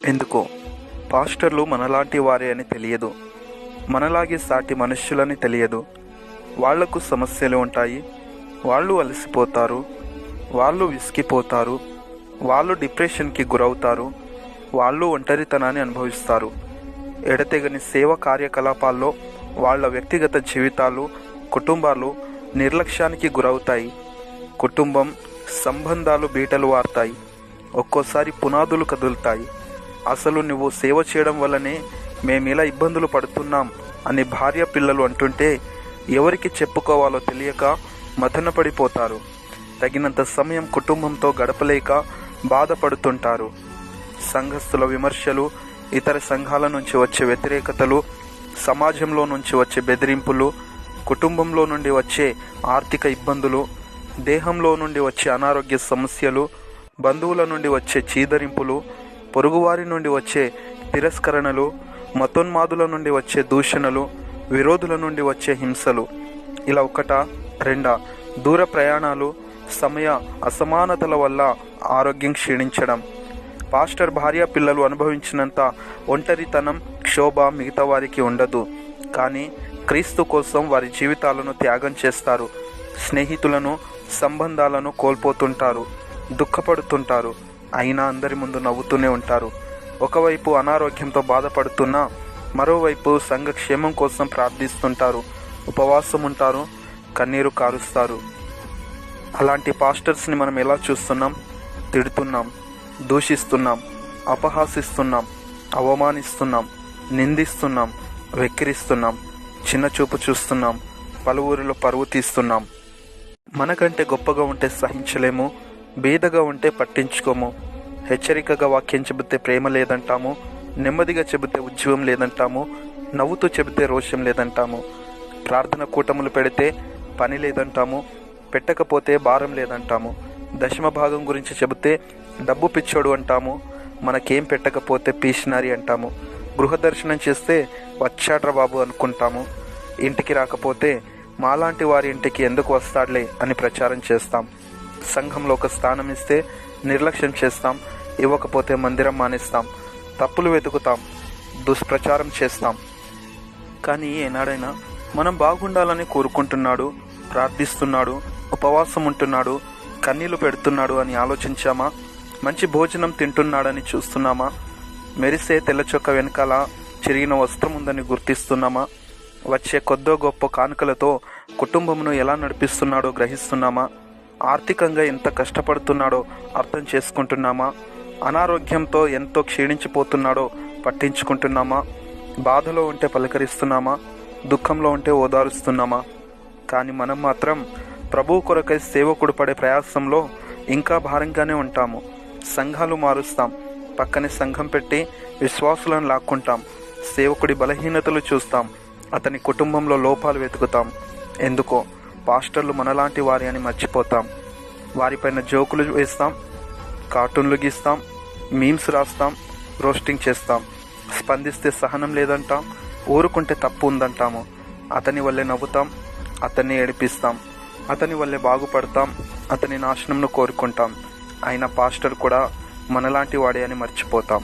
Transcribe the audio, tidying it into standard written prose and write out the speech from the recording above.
ఎందుకో పాస్టర్లు మనలాంటి వారే అని తెలియదు. మనలాగే సాటి మనుష్యులని తెలియదు. వాళ్లకు సమస్యలు ఉంటాయి. వాళ్ళు అలసిపోతారు. వాళ్ళు విసిగిపోతారు. వాళ్ళు డిప్రెషన్కి గురవుతారు. వాళ్ళు ఒంటరితనాన్ని అనుభవిస్తారు. ఎడతెగని సేవ కార్యకలాపాల్లో వాళ్ళ వ్యక్తిగత జీవితాలు, కుటుంబాలు నిర్లక్ష్యానికి గురవుతాయి. కుటుంబం సంబంధాలు బీటలు వారుతాయి. ఒక్కోసారి పునాదులు కదులుతాయి. అసలు నువ్వు సేవ చేయడం వల్లనే మేమిలా ఇబ్బందులు పడుతున్నాం అని భార్య పిల్లలు అంటుంటే ఎవరికి చెప్పుకోవాలో తెలియక మథనపడిపోతారు. తగినంత సమయం కుటుంబంతో గడపలేక బాధపడుతుంటారు. సంఘస్థుల విమర్శలు, ఇతర సంఘాల నుంచి వచ్చే వ్యతిరేకతలు, సమాజంలో నుంచి వచ్చే బెదిరింపులు, కుటుంబంలో నుండి వచ్చే ఆర్థిక ఇబ్బందులు, దేహంలో నుండి వచ్చే అనారోగ్య సమస్యలు, బంధువుల నుండి వచ్చే చీదరింపులు, పొరుగువారి నుండి వచ్చే తిరస్కరణలు, మతోన్మాదుల నుండి వచ్చే దూషణలు, విరోధుల నుండి వచ్చే హింసలు, ఇలా ఒకటా రెండా దూర ప్రయాణాలు, సమయ అసమానతల వల్ల ఆరోగ్యం క్షీణించడం. పాస్టర్ భార్య పిల్లలు అనుభవించినంత ఒంటరితనం, క్షోభ మిగతా వారికి ఉండదు. కానీ క్రీస్తు కోసం వారి జీవితాలను త్యాగం చేస్తారు. స్నేహితులను, సంబంధాలను కోల్పోతుంటారు, దుఃఖపడుతుంటారు. అయినా అందరి ముందు నవ్వుతూనే ఉంటారు. ఒకవైపు అనారోగ్యంతో బాధపడుతున్నా మరోవైపు సంఘక్షేమం కోసం ప్రార్థిస్తుంటారు, ఉపవాసం ఉంటారు, కన్నీరు కారుస్తారు. అలాంటి పాస్టర్స్ని మనం ఎలా చూస్తున్నాం? తిడుతున్నాం, దూషిస్తున్నాం, అపహాసిస్తున్నాం, అవమానిస్తున్నాం, నిందిస్తున్నాం, వెక్కిరిస్తున్నాం, చిన్నచూపు చూస్తున్నాం, పలువురిలో పరువు తీస్తున్నాం. మనకంటే గొప్పగా ఉంటే సహించలేము, బీదగా ఉంటే పట్టించుకోము. హెచ్చరికగా వాక్యం చెబితే ప్రేమ లేదంటాము, నెమ్మదిగా చెబితే ఉద్యోగం లేదంటాము, నవ్వుతూ చెబితే రోషం లేదంటాము. ప్రార్థన కూటములు పెడితే పని లేదంటాము, పెట్టకపోతే భారం లేదంటాము. దశమ భాగం గురించి చెబితే డబ్బు పిచ్చోడు అంటాము, మనకేం పెట్టకపోతే పీషనరీ అంటాము. గృహ దర్శనం చేస్తే వచ్చాడ్రా బాబు అనుకుంటాము. ఇంటికి రాకపోతే మాలాంటి వారి ఇంటికి ఎందుకు వస్తాడులే అని ప్రచారం చేస్తాం. సంఘంలో ఒక స్థానం ఇస్తే నిర్లక్ష్యం చేస్తాం, ఇవ్వకపోతే మందిరం మానేస్తాం, తప్పులు వెతుకుతాం, దుష్ప్రచారం చేస్తాం. కానీ ఏనాడైనా మనం బాగుండాలని కోరుకుంటున్నాడు, ప్రార్థిస్తున్నాడు, ఉపవాసం ఉంటున్నాడు, కన్నీళ్లు పెడుతున్నాడు అని ఆలోచించామా? మంచి భోజనం తింటున్నాడని చూస్తున్నామా? మెరిసే తెల్లచొక్క వెనకాల చిరిగిన వస్త్రం ఉందని గుర్తిస్తున్నామా? వచ్చే కొద్దో గొప్ప కానుకలతో కుటుంబమును ఎలా నడిపిస్తున్నాడో గ్రహిస్తున్నామా? ఆర్థికంగా ఎంత కష్టపడుతున్నాడో అర్థం చేసుకుంటున్నామా? అనారోగ్యంతో ఎంతో క్షీణించిపోతున్నాడో పట్టించుకుంటున్నామా? బాధలో ఉంటే పలకరిస్తున్నామా? దుఃఖంలో ఉంటే ఓదారుస్తున్నామా? కానీ మనం మాత్రం ప్రభువు కొరకై సేవకుడు పడే ప్రయాసంలో ఇంకా భారంగానే ఉంటాము. సంఘాలు మారుస్తాం, పక్కనే సంఘం పెట్టి విశ్వాసులను లాక్కుంటాం. సేవకుడి బలహీనతలు చూస్తాం, అతని కుటుంబంలో లోపాలు వెతుకుతాం. ఎందుకో పాస్టర్లు మనలాంటి వారి అని మర్చిపోతాం. వారిపైన జోకులు వేస్తాం, కార్టూన్లు గీస్తాం, మీమ్స్ రాస్తాం, రోస్టింగ్ చేస్తాం. స్పందిస్తే సహనం లేదంటాం, ఊరుకుంటే తప్పు ఉందంటాము. అతని వల్లే నవ్వుతాం, అతన్ని ఏడిపిస్తాం, అతని వల్లే బాగుపడతాం, అతని నాశనంను కోరుకుంటాం. అయినా పాస్టర్ కూడా మనలాంటి వాడే అని మర్చిపోతాం.